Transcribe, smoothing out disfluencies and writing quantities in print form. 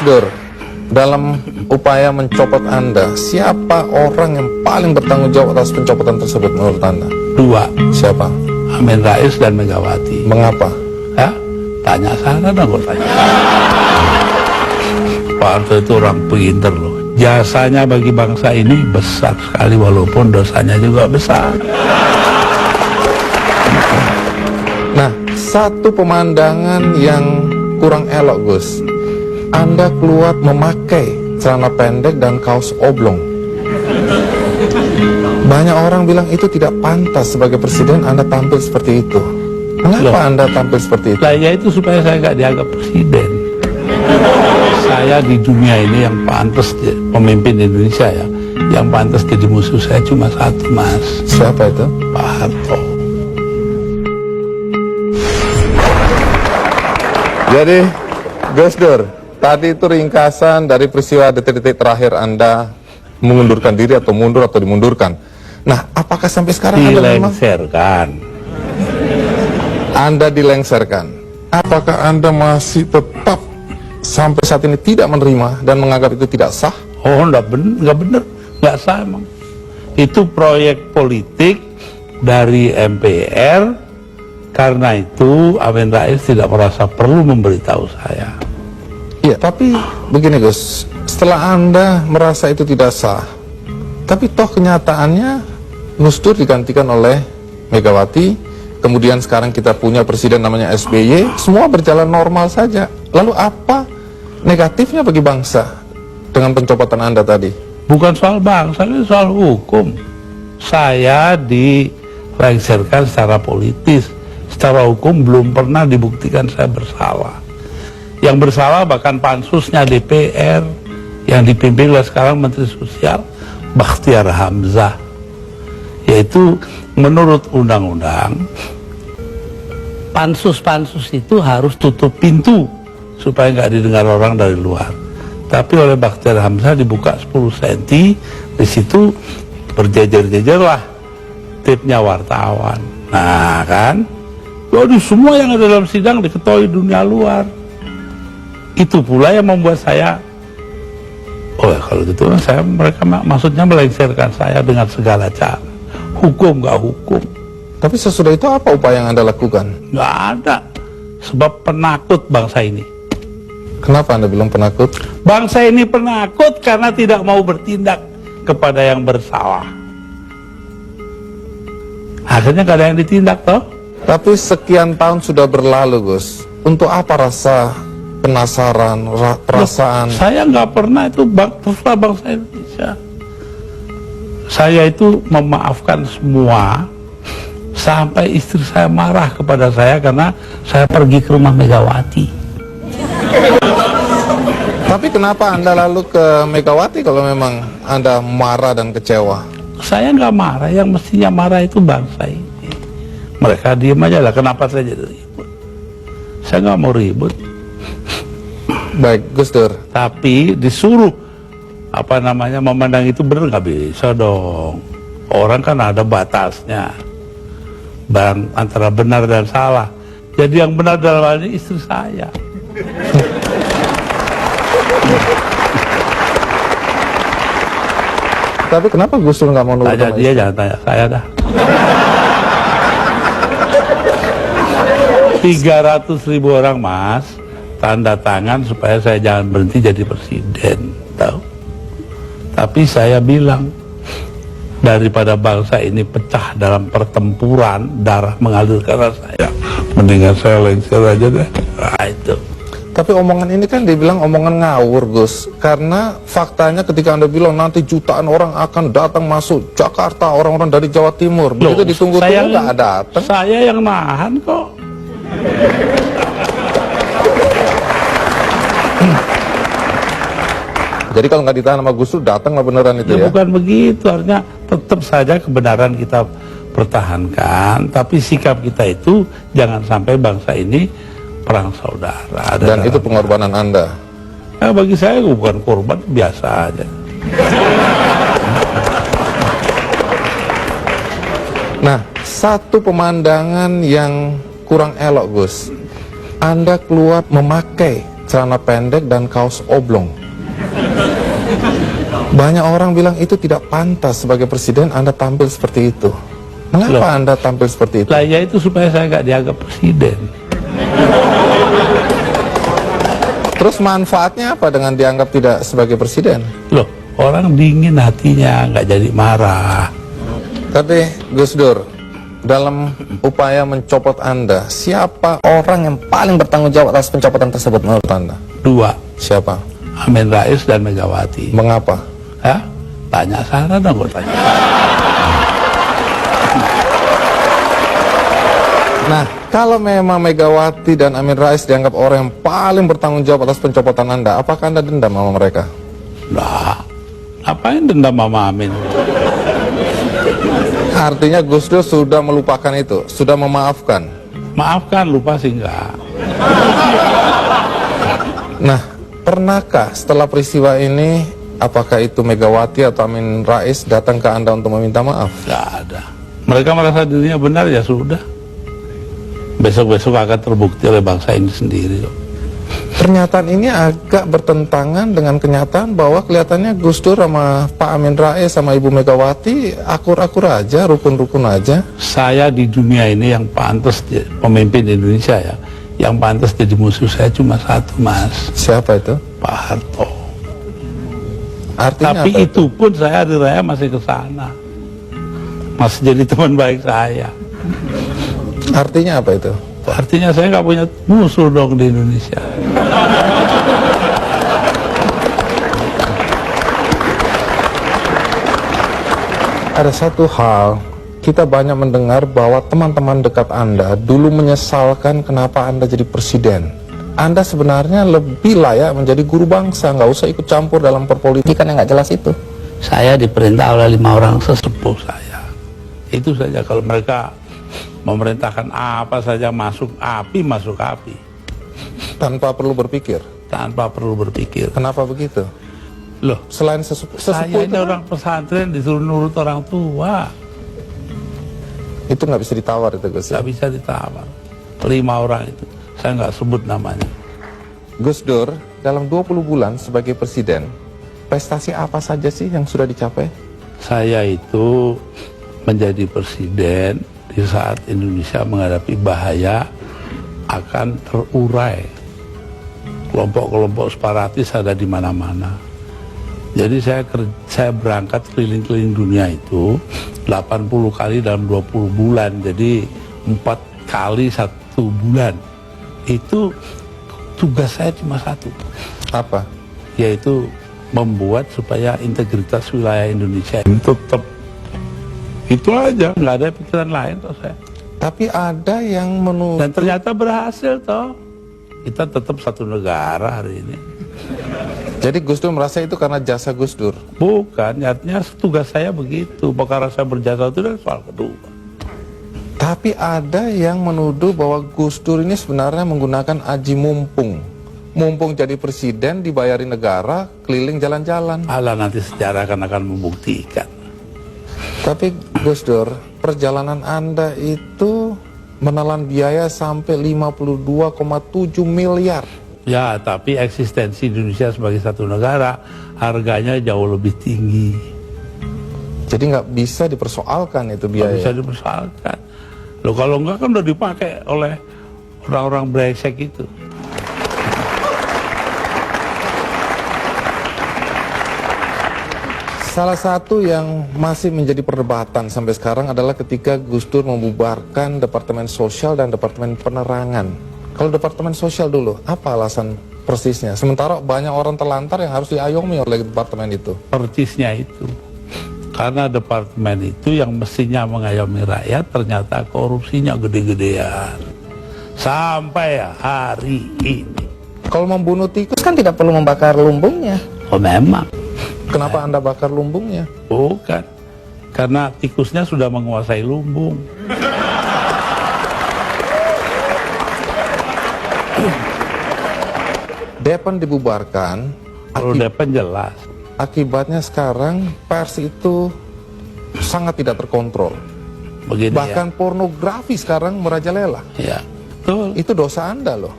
Dur, dalam upaya mencopot Anda, siapa orang yang paling bertanggung jawab atas pencopotan tersebut menurut Anda? Dua. Siapa? Amin Rais dan Megawati. Mengapa? Ya, tanya sana dong, gue tanya. Pak Harto itu orang pinter loh. Jasanya bagi bangsa ini besar sekali walaupun dosanya juga besar. Nah, satu pemandangan yang kurang elok, Gus. Anda keluar memakai celana pendek dan kaos oblong. Banyak orang bilang itu tidak pantas sebagai presiden Anda tampil seperti itu. Kenapa Anda tampil seperti itu? Saya itu supaya saya nggak dianggap presiden. Saya di dunia ini yang pantas pemimpin Indonesia ya, yang pantas jadi musuh saya cuma satu, Mas. Siapa itu? Pak Harto. Jadi, Gus Dur, tadi itu ringkasan dari peristiwa detik-detik terakhir Anda mengundurkan diri atau mundur atau dimundurkan. Nah, apakah sampai sekarang Anda dilengserkan? Apakah Anda masih tetap sampai saat ini tidak menerima dan menganggap itu tidak sah? Oh, nggak bener, nggak sah emang. Itu proyek politik dari MPR, karena itu Amin Rais tidak merasa perlu memberitahu saya. Iya, tapi begini Gus, setelah Anda merasa itu tidak sah, tapi toh kenyataannya Gus Dur digantikan oleh Megawati, kemudian sekarang kita punya presiden namanya SBY, semua berjalan normal saja. Lalu apa negatifnya bagi bangsa dengan pencopotan Anda tadi? Bukan soal bangsa, ini soal hukum. Saya dilengserkan secara politis. Secara hukum belum pernah dibuktikan saya bersalah. Yang bersalah bahkan pansusnya DPR yang dipimpin oleh sekarang Menteri Sosial Bakhtiar Hamzah. Yaitu menurut undang-undang pansus-pansus itu harus tutup pintu supaya nggak didengar orang dari luar. Tapi oleh Bakhtiar Hamzah dibuka 10 cm, di situ berjejer-jejer lah tipnya wartawan. Nah kan, jadi semua yang ada dalam sidang diketahui dunia luar. Itu pula yang membuat saya, oh ya kalau gitu mereka maksudnya melengsarkan saya dengan segala cara. Hukum nggak hukum. Tapi sesudah itu apa upaya yang Anda lakukan? Nggak ada. Sebab penakut bangsa ini. Kenapa Anda bilang penakut? Bangsa ini penakut karena tidak mau bertindak kepada yang bersalah. Akhirnya nggak ada yang ditindak toh. Tapi sekian tahun sudah berlalu Gus. Untuk apa rasa penasaran, perasaan? Saya nggak pernah itu terserah bangsa Indonesia. Saya itu memaafkan semua sampai istri saya marah kepada saya karena saya pergi ke rumah Megawati. Tapi kenapa Anda lalu ke Megawati kalau memang Anda marah dan kecewa? Saya nggak marah, yang mestinya marah itu bangsa ini. Mereka diem aja lah, kenapa saya jadi ribut? Saya nggak mau ribut. Baik, Gus Dur. Tapi disuruh memandang itu benar nggak bisa dong. Orang kan ada batasnya. Antara benar dan salah. Jadi yang benar dalam hal ini istri saya. Tapi kenapa Gus Dur nggak mau nurut? Tanya dia, jangan tanya saya dah. 300.000 orang Mas tanda tangan supaya saya jangan berhenti jadi presiden, tahu? Tapi saya bilang, daripada bangsa ini pecah dalam pertempuran, darah mengalir karena saya, mendingan saya lengser aja deh. Nah, itu. Tapi omongan ini kan dibilang omongan ngawur Gus. Karena faktanya ketika Anda bilang nanti jutaan orang akan datang masuk Jakarta, orang-orang dari Jawa Timur, begitu ditunggu-tunggu nggak datang. Saya yang nahan kok. Jadi kalau nggak ditahan sama Gus Dur, datang lah beneran itu ya? Bukan begitu, artinya tetap saja kebenaran kita pertahankan, tapi sikap kita itu jangan sampai bangsa ini perang saudara. Dan itu pengorbanan Anda? Nah, bagi saya bukan korban, biasa aja. Nah, satu pemandangan yang kurang elok Gus, Anda keluar memakai celana pendek dan kaos oblong. Banyak orang bilang itu tidak pantas sebagai presiden Anda tampil seperti itu. Mengapa Loh. Anda tampil seperti itu? Lah ya itu supaya saya nggak dianggap presiden. Terus manfaatnya apa dengan dianggap tidak sebagai presiden? Loh, orang dingin hatinya, nggak jadi marah. Tapi Gus Dur, dalam upaya mencopot Anda, siapa Orang yang paling bertanggung jawab atas pencopotan tersebut menurut Anda? Dua, Siapa? Amin Rais dan Megawati. Mengapa? Hah? Tanya sana dong, gue tanya. Nah, kalau memang Megawati dan Amin Rais dianggap orang yang paling bertanggung jawab atas pencopotan Anda, apakah Anda dendam sama mereka? Lah, ngapain dendam sama Amin? Artinya Gus Dur sudah melupakan itu, sudah memaafkan. Maafkan, lupa sih enggak. Nah, pernahkah setelah peristiwa ini, apakah itu Megawati atau Amin Rais datang ke Anda untuk meminta maaf? Nggak ada. Mereka merasa dirinya benar, ya sudah. Besok-besok akan terbukti oleh bangsa ini sendiri. Pernyataan ini agak bertentangan dengan kenyataan bahwa kelihatannya Gus Dur sama Pak Amin Rais sama Ibu Megawati akur-akur aja, rukun-rukun aja. Saya di dunia ini yang pantas pemimpin Indonesia ya, yang pantas jadi musuh saya cuma satu, Mas. Siapa itu? Pak Harto. Artinya Tapi apa itu pun saya hari raya masih ke sana. Masih jadi teman baik saya. Artinya apa itu? Artinya saya nggak punya musuh dong di Indonesia. Ada satu hal, kita banyak mendengar bahwa teman-teman dekat Anda dulu menyesalkan kenapa Anda jadi presiden. Anda sebenarnya lebih layak menjadi guru bangsa, nggak usah ikut campur dalam perpolitikan yang nggak jelas itu. Saya diperintah oleh 5 orang sesepuh saya. Itu saja, kalau mereka memerintahkan apa saja masuk api, masuk api. Tanpa perlu berpikir. Tanpa perlu berpikir. Kenapa begitu? Loh, Selain sesepuh saya itu, ini orang pesantren disuruh nurut orang tua. itu nggak bisa ditawar itu Gus. Nggak bisa ditawar. 5 orang itu, saya nggak sebut namanya. Gus Dur, dalam 20 bulan sebagai presiden, prestasi apa saja sih yang sudah dicapai? Saya itu menjadi presiden di saat Indonesia menghadapi bahaya akan terurai. Kelompok-kelompok separatis ada di mana-mana. Jadi saya berangkat keliling-keliling dunia itu 80 kali dalam 20 bulan. Jadi 4 kali 1 bulan. Itu tugas saya cuma satu. Apa? Yaitu membuat supaya integritas wilayah Indonesia ini tetap. Itu aja, nggak ada pikiran lain toh saya. Tapi ada yang menuduh. Dan ternyata berhasil toh. Kita tetap satu negara hari ini. Jadi Gus Dur merasa itu karena jasa Gus Dur. Bukan, artinya tugas saya begitu. Perkara saya berjasa itu adalah soal kedua. Tapi ada yang menuduh bahwa Gus Dur ini sebenarnya menggunakan aji mumpung. Mumpung jadi presiden, dibayari negara, keliling jalan-jalan. Alah, nanti sejarah akan membuktikan. Tapi Gus Dur, perjalanan Anda itu menelan biaya sampai 52,7 miliar. Ya, tapi eksistensi Indonesia sebagai satu negara harganya jauh lebih tinggi. Jadi nggak bisa dipersoalkan itu Nggak biaya. bisa dipersoalkan. Loh, kalau enggak kan udah dipakai oleh orang-orang brengsek itu. Salah satu yang masih menjadi perdebatan sampai sekarang adalah ketika Gus Dur membubarkan Departemen Sosial dan Departemen Penerangan. Kalau Departemen Sosial dulu, apa alasan persisnya? Sementara banyak orang terlantar yang harus diayomi oleh departemen itu. Persisnya itu. Karena departemen itu yang mestinya mengayomi rakyat ternyata korupsinya gede-gedean. Sampai hari ini. Kalau membunuh tikus, Terus kan tidak perlu membakar lumbungnya. Oh memang. kenapa Anda bakar lumbungnya? Bukan. Karena tikusnya sudah menguasai lumbung. Depan dibubarkan, Kalau Depen jelas. akibatnya sekarang pers itu sangat tidak terkontrol. Begini Bahkan pornografi sekarang merajalela. ya. Ya, betul. Itu dosa Anda loh.